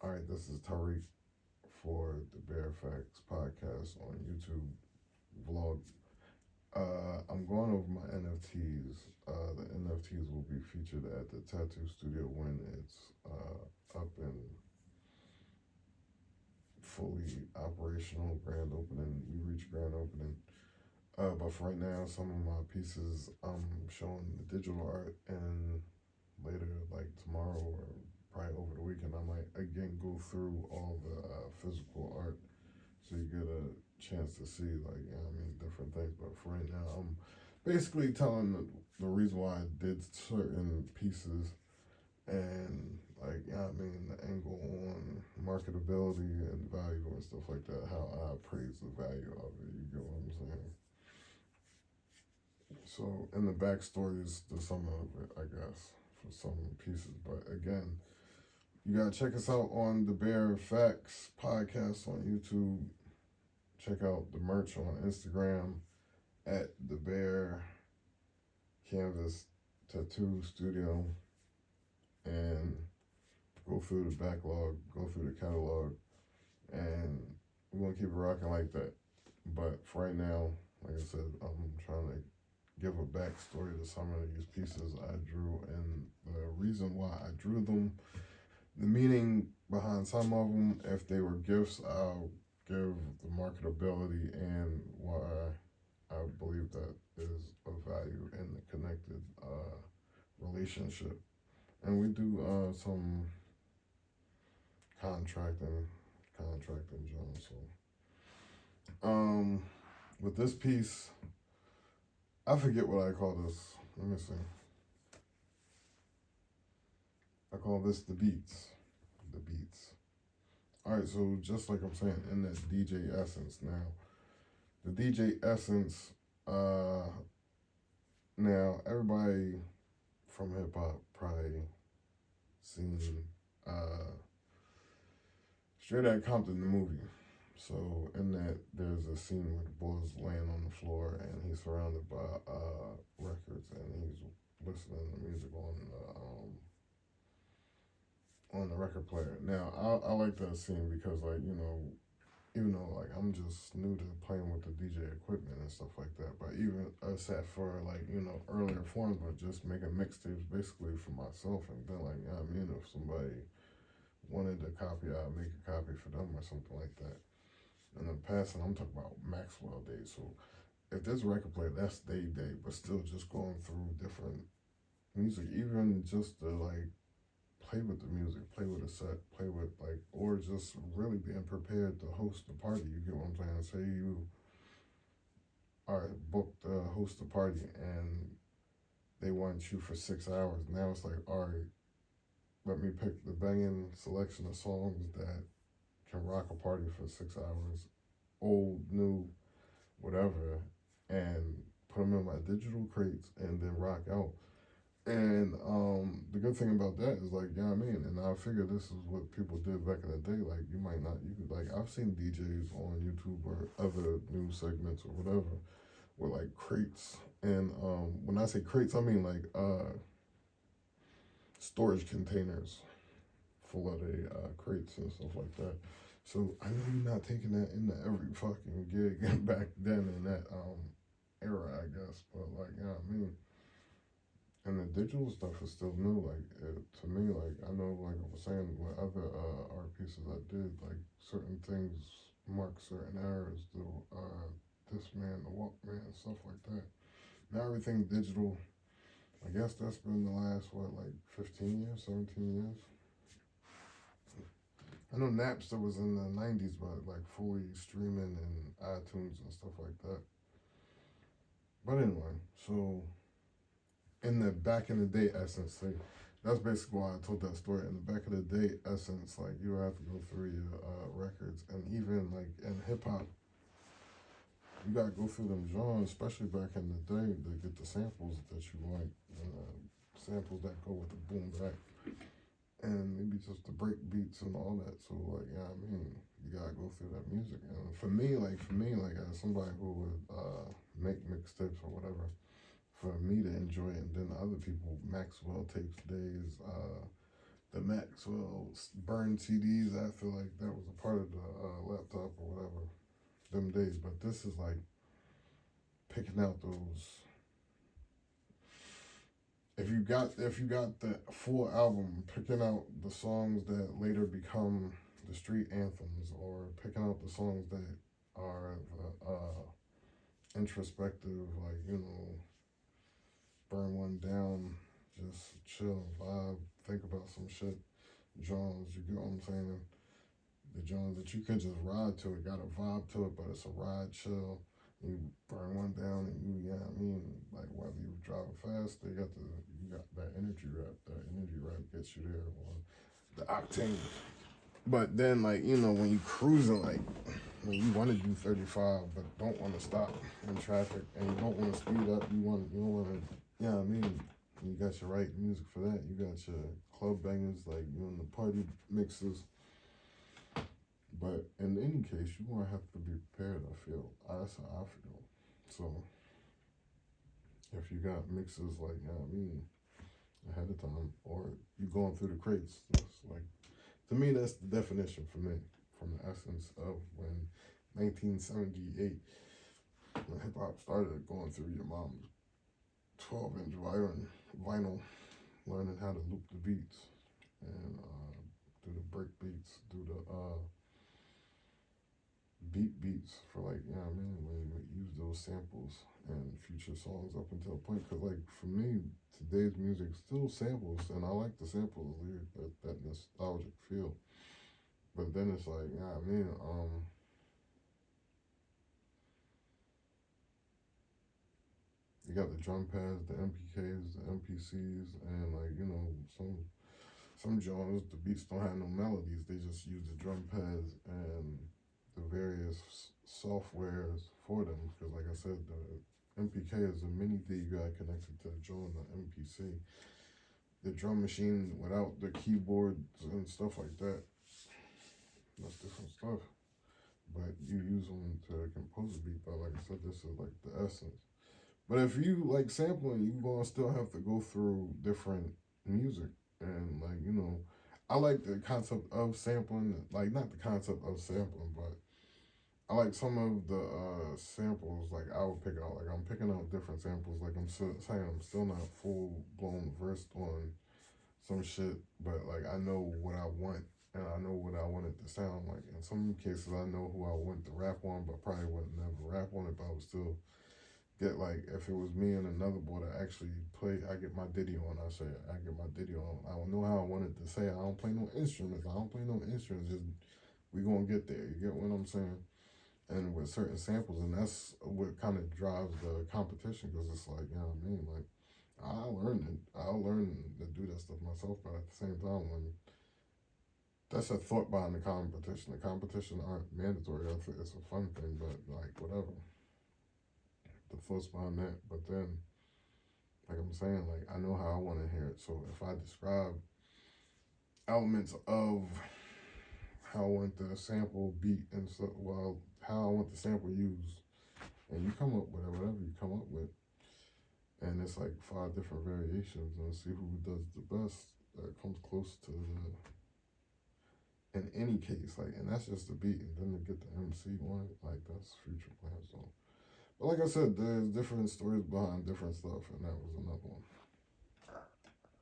All right, this is Tariq for the Bear Facts podcast on YouTube vlog. I'm going over my NFTs. The NFTs will be featured at the tattoo studio when it's up and fully operational. Grand opening. We reach grand opening. But for right now, some of my pieces I'm showing the digital art, and later, like tomorrow or probably over the weekend, I might again go through all the physical art so you get a chance to see, like, different things. But for right now, I'm basically telling the reason why I did certain pieces and, like, the angle on marketability and value and stuff like that, how I appraise the value of it. You get what I'm saying? So, in the backstory is the sum of it, I guess, for some pieces. But again, you gotta check us out on the Bear Facts podcast on YouTube. Check out the merch on Instagram at the Bear Canvas Tattoo Studio, and go through the backlog, go through the catalog, and we're gonna keep it rocking like that. But for right now, like I said, I'm trying to give a backstory to some of these pieces I drew and the reason why I drew them, the meaning behind some of them. If they were gifts, I'll give the marketability and why I believe that is of value in the connected relationship. And we do some contracting John. So with this piece, I forget what I call this. Let me see. I call this the beats. The beats. All right, so just like I'm saying, in that DJ essence now, the DJ essence, now everybody from hip hop probably seen Straight Outta Compton, the movie. So in that, there's a scene where the boy's laying on the floor and he's surrounded by records and he's listening to music on the record player. Now, I like that scene because, like, even though, like, I'm just new to playing with the DJ equipment and stuff like that, but even except for, like, earlier forms, but just making mixtapes basically for myself, and then, like, if somebody wanted a copy, I'd make a copy for them or something like that. In the past, and I'm talking about Maxwell days, so if there's a record player, that's day, but still just going through different music, even just to, like, play with the music, play with a set, play with, like, or just really being prepared to host the party. You get what I'm saying? Say you are booked to host a party and they want you for 6 hours. Now it's like, all right, let me pick the banging selection of songs that can rock a party for 6 hours, old, new, whatever, and put them in my digital crates and then rock out. And the good thing about that is, like, and I figure this is what people did back in the day. Like, you could, like, I've seen DJs on YouTube or other news segments or whatever with, like, crates. And when I say crates, I mean, like, storage containers full of the crates and stuff like that. So I know you're not taking that into every fucking gig back then in that era, I guess. But, like, and the digital stuff is still new. Like, to me, like, I know, like I was saying, with other art pieces I did, like, certain things mark certain eras. The Discman, the Walkman, stuff like that. Now everything's digital. I guess that's been the last, 15 years, 17 years? I know Napster was in the 90s, but, like, fully streaming and iTunes and stuff like that. But anyway, so in the back in the day essence, like, that's basically why I told that story. In the back of the day essence, like, you have to go through your records, and even, like, in hip hop, you gotta go through them genres, especially back in the day, to get the samples that you like, samples that go with the boom back, and maybe just the break beats and all that. So, like, you gotta go through that music. And for me, as somebody who would make mixtapes or whatever, for me to enjoy it, and then other people, Maxwell tapes days, the Maxwell burned CDs. I feel like that was a part of the laptop or whatever them days. But this is like picking out those. If you got the full album, picking out the songs that later become the street anthems, or picking out the songs that are introspective, like burn one down, just chill, vibe, think about some shit. Jones, you get what I'm saying? The Jones that you can just ride to it, got a vibe to it, but it's a ride, chill. You burn one down, and like whether you driving fast, you got that energy rap. That energy rap gets you there, or the octane. But then, like when you cruising, like when you want to do 35, but don't want to stop in traffic, and you don't want to speed up, you don't want to, you got your right music for that. You got your club bangers, like in the party mixes. But in any case, you want to have to be prepared, I feel. That's how I feel. So, if you got mixes like, ahead of time, or you going through the crates, that's like, to me, that's the definition for me, from the essence of when 1978, when hip hop started, going through your mom's 12-inch vinyl, learning how to loop the beats, and do the break beats, do the beats for like, when you use those samples and future songs up until a point. Because like for me, today's music still samples, and I like the samples, that nostalgic feel. But then it's like, you got the drum pads, the MPKs, the MPCs, and like some genres, the beats don't have no melodies. They just use the drum pads and the various softwares for them. Because like I said, the MPK is a mini D you got connected to the drum, the MPC. The drum machine without the keyboards and stuff like that, that's different stuff. But you use them to compose a beat. But like I said, this is like the essence. But if you like sampling, you gonna still have to go through different music. And like, I like the concept of sampling, like not the concept of sampling, but I like some of the samples. Like I would pick out, like I'm picking out different samples. Like I'm still saying, I'm still not full blown versed on some shit, but like I know what I want, and I know what I want it to sound like. In some cases, I know who I want to rap on, but probably would never rap on it. But I would still get, like, if it was me and another boy that actually play, I get my ditty on. I get my ditty on. I don't know how I want it to say. I don't play no instruments. Just we gonna get there. You get what I'm saying? And with certain samples, and that's what kind of drives the competition, because it's like, like I'll learn to do that stuff myself, but at the same time, when that's a thought behind the competition. The competition aren't mandatory. It's a fun thing, but like whatever. The thoughts behind that. But then, like I'm saying, like I know how I want to hear it. So if I describe elements of how I want the sample beat and so, well, how I want the sample used, and you come up with whatever you come up with, and it's like 5 different variations, and see who does the best, that comes close to the, in any case, like, and that's just the beat, and then to get the MC on it, like that's future plans. So, but like I said, there's different stories behind different stuff, and that was another one.